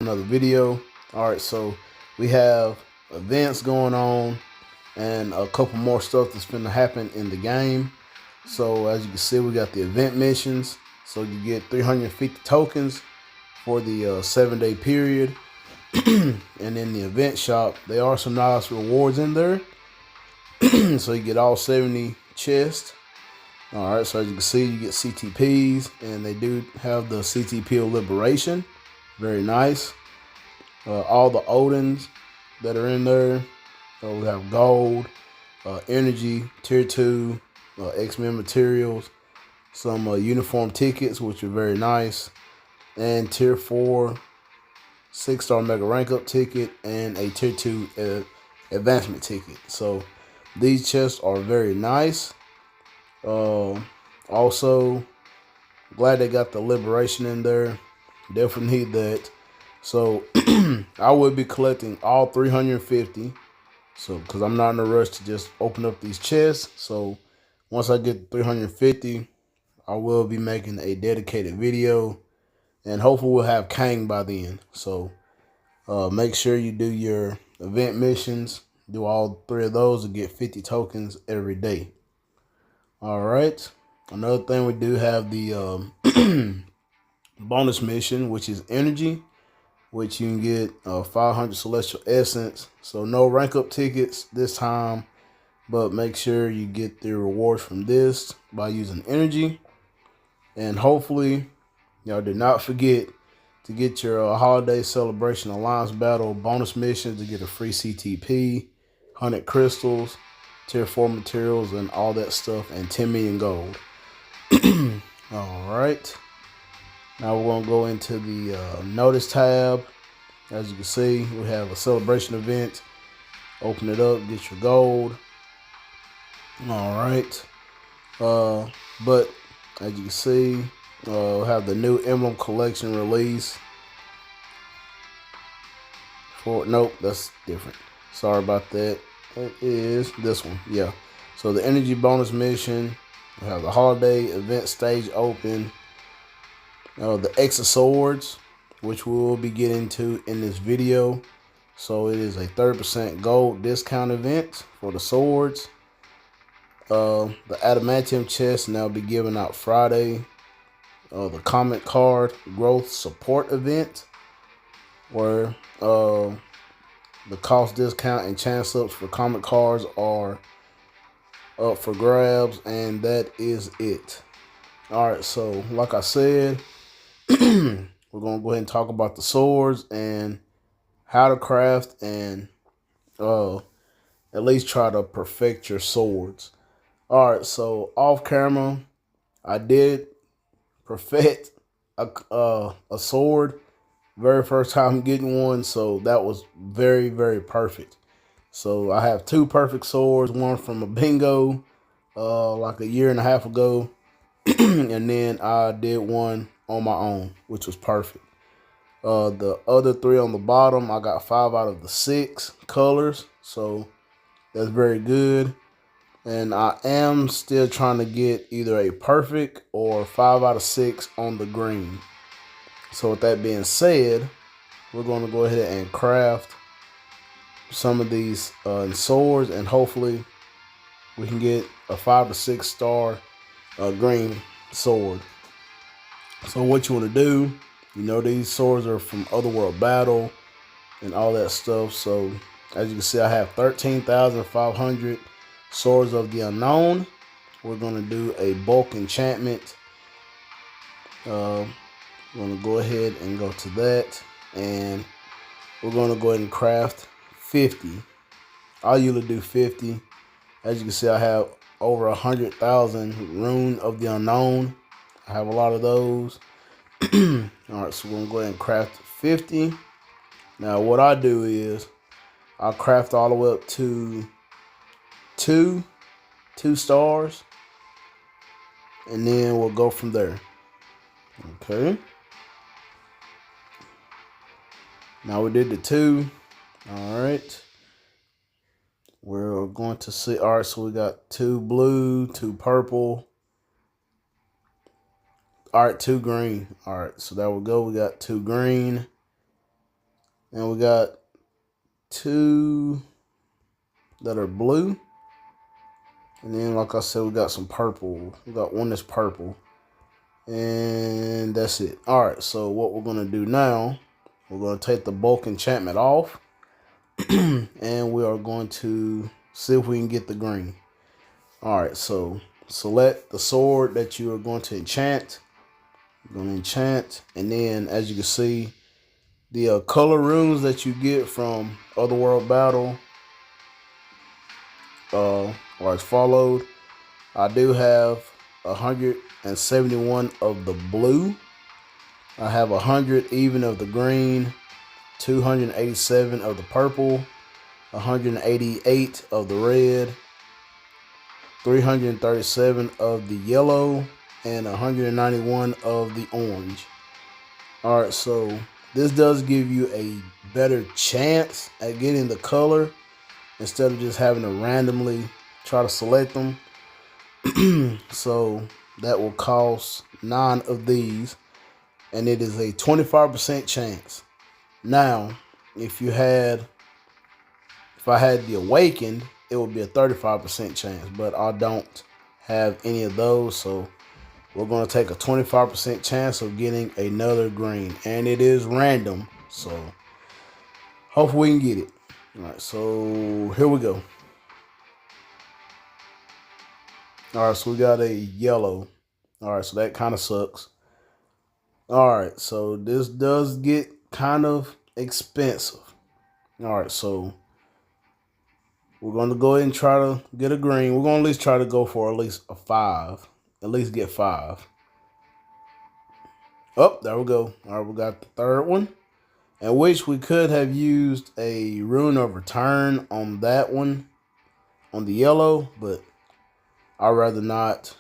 another video. All right, so we have events going on and a couple more stuff that's going to happen in the game. So as you can see, we got the event missions. So you get 350 tokens for the 7-day period. And in the event shop, there are some nice rewards in there. So you get all 70 chests. All right, so as you can see, you get CTPs, and they do have the CTP of Liberation. Very nice. All the Odins that are in there. We have gold, energy, tier 2, X-Men materials, some uniform tickets, which are very nice, and tier 4 6-star mega rank up ticket and a tier 2 advancement ticket. So these chests are very nice. Also, glad they got the Liberation in there. Definitely need that. So I would be collecting all 350. So because I'm not in a rush to just open up these chests. So once I get 350, I will be making a dedicated video, and hopefully we'll have Kang by then. So make sure you do your event missions. Do all 3 of those to get 50 tokens every day. All right. Another thing, we do have the bonus mission, which is energy, which you can get 500 celestial essence. So no rank up tickets this time, but make sure you get the rewards from this by using energy. And hopefully y'all did not forget to get your holiday celebration alliance battle bonus mission to get a free CTP, 100 crystals, tier 4 materials, and all that stuff, and 10 million gold. All right. Now we're going to go into the notice tab. As you can see, we have a celebration event. Open it up, get your gold. All right. But as you can see, we have the new emblem collection release. Nope, that's different. Sorry about that. It is this one. Yeah. So the energy bonus mission. We have the holiday event stage open. The X of Swords, which we will be getting to in this video. So it is a 30% gold discount event for the swords. The adamantium chest now be given out Friday. The comment card growth support event, where the cost discount and chance ups for comment cards are up for grabs, and that is it. All right, so like I said, we're gonna go ahead and talk about the swords and how to craft and at least try to perfect your swords. All right, so off camera, I did perfect a sword. Very first time getting one, so that was very, very perfect. So I have 2 perfect swords, one from a bingo like a year and a half ago, and then I did one on my own, which was perfect. The other 3 on the bottom, I got 5 out of the 6 colors, so that's very good. And I am still trying to get either a perfect or 5 out of 6 on the green. So with that being said, we're going to go ahead and craft some of these swords, and hopefully we can get a 5 to 6 star green sword. So what you want to do, you know, these swords are from Otherworld Battle and all that stuff. So as you can see, I have 13,500 Swords of the Unknown. We're going to do a bulk enchantment. We're going to go ahead and go to that, and we're going to go ahead and craft 50. I'll usually do 50. As you can see, I have over 100,000 Rune of the Unknown. I have a lot of those. All right, so we're going to go ahead and craft 50. Now, what I do is I'll craft all the way up to two stars, and then we'll go from there. Okay. Now we did the 2. All right. We're going to see. All right, so we got 2 blue, 2 purple. All right, 2 green. All right, so there we go. We got 2 green. And we got 2 that are blue. And then, like I said, we got some purple. We got 1 that's purple. And that's it. All right, so what we're going to do now, we're going to take the bulk enchantment off. And we are going to see if we can get the green. All right, so select the sword that you are going to enchant. I'm going to enchant. And then, as you can see, the color runes that you get from Otherworld Battle are as followed. I do have 171 of the blue. I have 100 even of the green, 287 of the purple, 188 of the red, 337 of the yellow, and 191 of the orange. All right, so this does give you a better chance at getting the color instead of just having to randomly try to select them. So that will cost 9 of these, and it is a 25% chance. Now, if I had the awakened, it would be a 35% chance, but I don't have any of those, so we're going to take a 25% chance of getting another green, and it is random, so hopefully we can get it. All right, so here we go. All right, so we got a yellow. All right, so that kind of sucks. All right, so this does get kind of expensive. All right, so we're going to go ahead and try to get a green. We're going to at least try to go for at least a 5. At least get 5. Oh, there we go. All right, we got the third one. And which we could have used a rune of return on that one, on the yellow, but I'd rather not.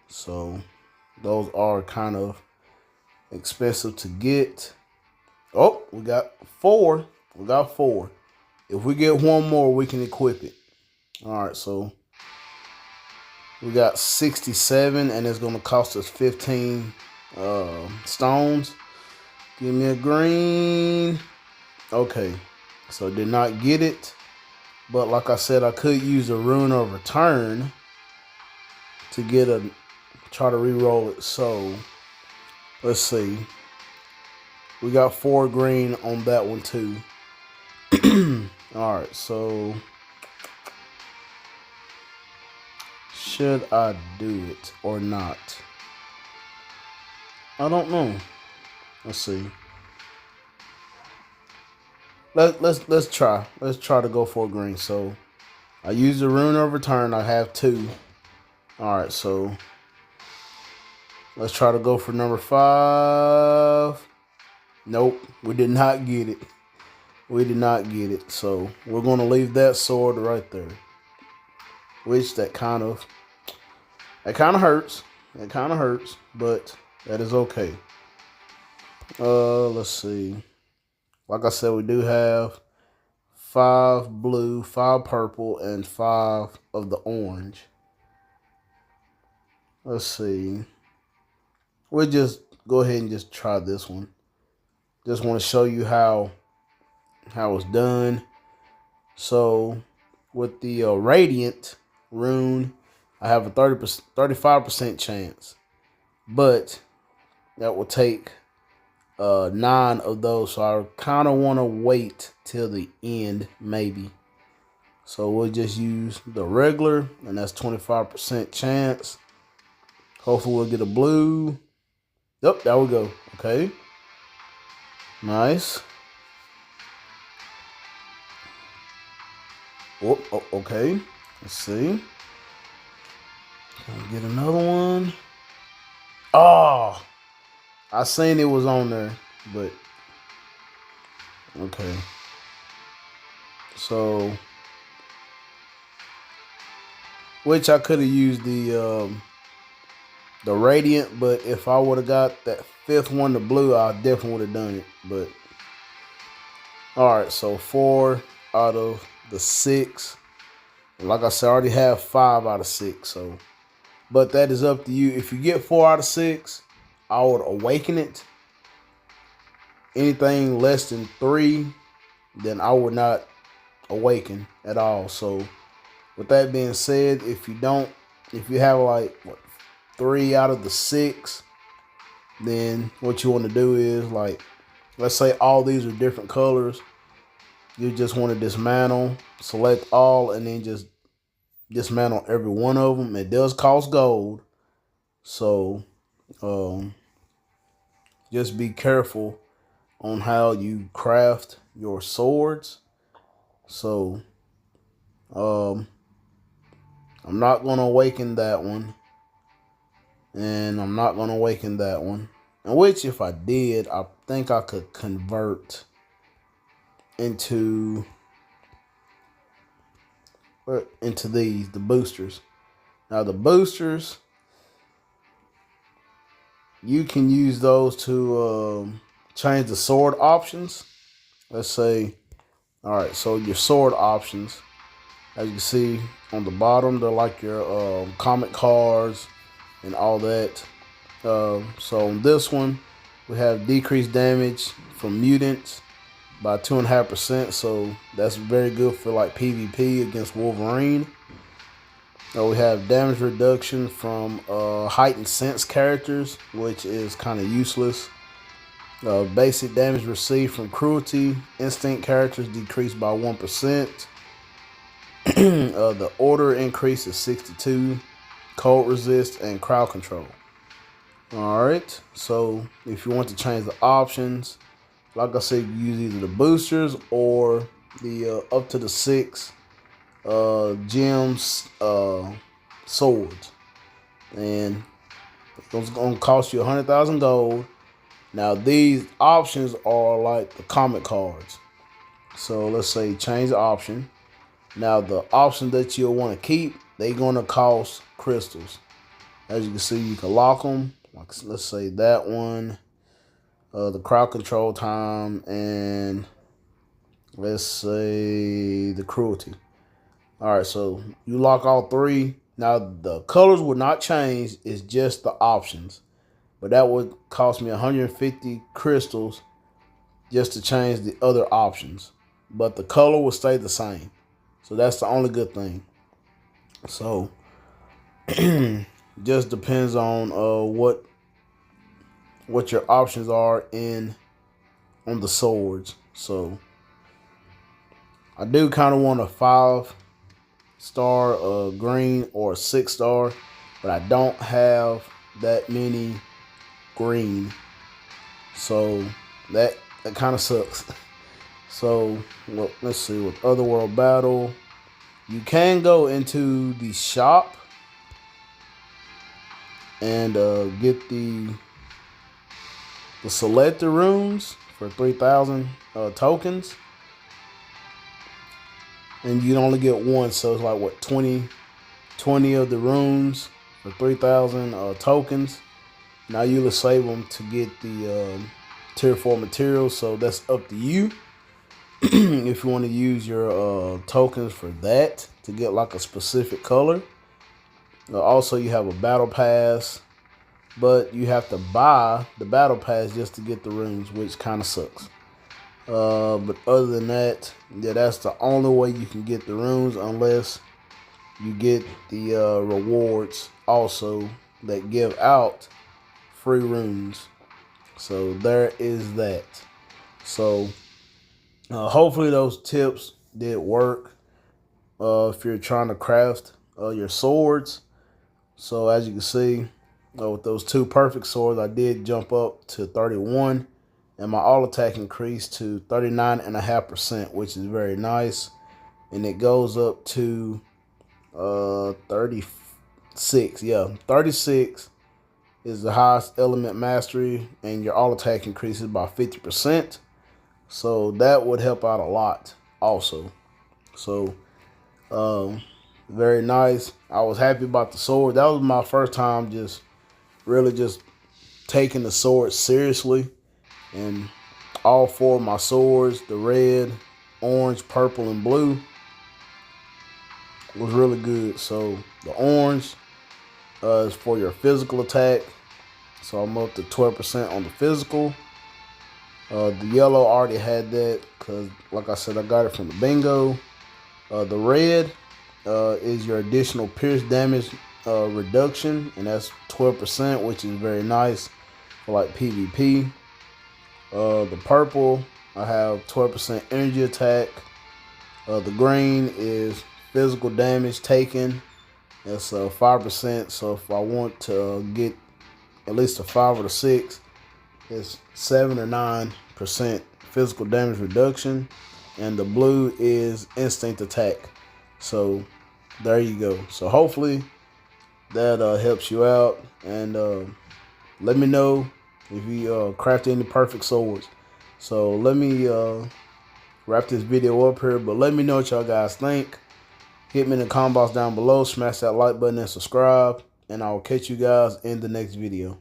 So those are kind of expensive to get. Oh, we got 4. We got 4. If we get 1 more, we can equip it. All right, so we got 67, and it's going to cost us 15 stones. Give me a green. Okay, so did not get it. But like I said, I could use a rune of return to try to re-roll it. So let's see. We got 4 green on that one too. All right, so should I do it or not? I don't know. Let's see. Let's try. Let's try to go for a green. So I use the rune of return. I have 2. All right, so let's try to go for number 5. Nope, we did not get it. We did not get it. So we're going to leave that sword right there. Which that kind of hurts. It kind of hurts, but that is okay. Let's see. Like I said, we do have 5 blue, 5 purple, and 5 of the orange. Let's see. We'll just go ahead and just try this one. Just want to show you how it's done. So with the radiant rune, I have a 35% chance, but that will take 9 of those. So I kind of want to wait till the end, maybe. So we'll just use the regular, and that's 25% chance. Hopefully we'll get a blue. Yep, there we go. Okay. Nice. Oh, okay. Let's see. Can we get another one? Oh, I seen it was on there, but okay. So, which I could have used the radiant, but if I would have got that 5th one, the blue, I definitely would have done it. But all right, so 4 out of the 6. And like I said, I already have 5 out of 6. So, but that is up to you. If you get 4 out of 6, I would awaken it. Anything less than 3, then I would not awaken at all. So with that being said, if you have like what, 3 out of the 6, then what you want to do is, like, let's say all these are different colors. You just want to dismantle, select all, and then just dismantle every one of them. It does cost gold, so just be careful on how you craft your swords. So I'm not going to awaken that one, and I'm not going to awaken that one. In which, if I did, I think I could convert into the boosters. Now the boosters, you can use those to change the sword options. Let's say, all right, so your sword options, as you can see on the bottom, they're like your comic cards and all that. So on this one, we have decreased damage from mutants by 2.5%. So that's very good for like PvP against Wolverine. We have damage reduction from heightened sense characters, which is kind of useless. Basic damage received from cruelty instinct characters decreased by 1%. The order increase is 62. Cold resist and crowd control. Alright, so if you want to change the options, like I said, you use either the boosters or the up to the 6 gems swords. And it's going to cost you 100,000 gold. Now these options are like the comic cards. So let's say change the option. Now the option that you'll want to keep, they're going to cost crystals. As you can see, you can lock them. Like, let's say that one, the crowd control time, and let's say the cruelty. All right, so you lock all 3. Now the colors would not change. It's just the options. But that would cost me 150 crystals just to change the other options. But the color will stay the same. So that's the only good thing. So just depends on what your options are on the swords. So I do kind of want a 5-star green or a 6-star, but I don't have that many green, so that kind of sucks. So well, let's see, with Otherworld Battle, you can go into the shop and get the selected runes for 3,000 tokens, and you can only get one, so it's like what, 20 of the runes for 3,000 tokens. Now you'll save them to get the tier 4 materials, so that's up to you. If you want to use your tokens for that to get like a specific color. Also, you have a battle pass, but you have to buy the battle pass just to get the runes, which kind of sucks. But other than that, yeah, that's the only way you can get the runes, unless you get the rewards also that give out free runes. So there is that. So hopefully those tips did work if you're trying to craft your swords. So as you can see, with those 2 perfect swords, I did jump up to 31, and my all attack increased to 39.5%, which is very nice. And it goes up to 36. Yeah, 36 is the highest element mastery, and your all attack increases by 50%. So that would help out a lot also. So very nice. I was happy about the sword. That was my first time just taking the sword seriously. And all 4 of my swords, the red, orange, purple, and blue, was really good. So the orange is for your physical attack. So I'm up to 12% on the physical. The yellow already had that because, like I said, I got it from the bingo. The red is your additional pierce damage reduction, and that's 12%, which is very nice for like PvP. The purple, I have 12% energy attack. The green is physical damage taken. That's 5%. So if I want to get at least a 5 or a 6, it's 7 or 9% physical damage reduction. And the blue is instinct attack. So there you go. So hopefully that helps you out. And let me know if you craft any perfect swords. So let me wrap this video up here. But let me know what y'all guys think. Hit me in the comment box down below. Smash that like button and subscribe. And I will catch you guys in the next video.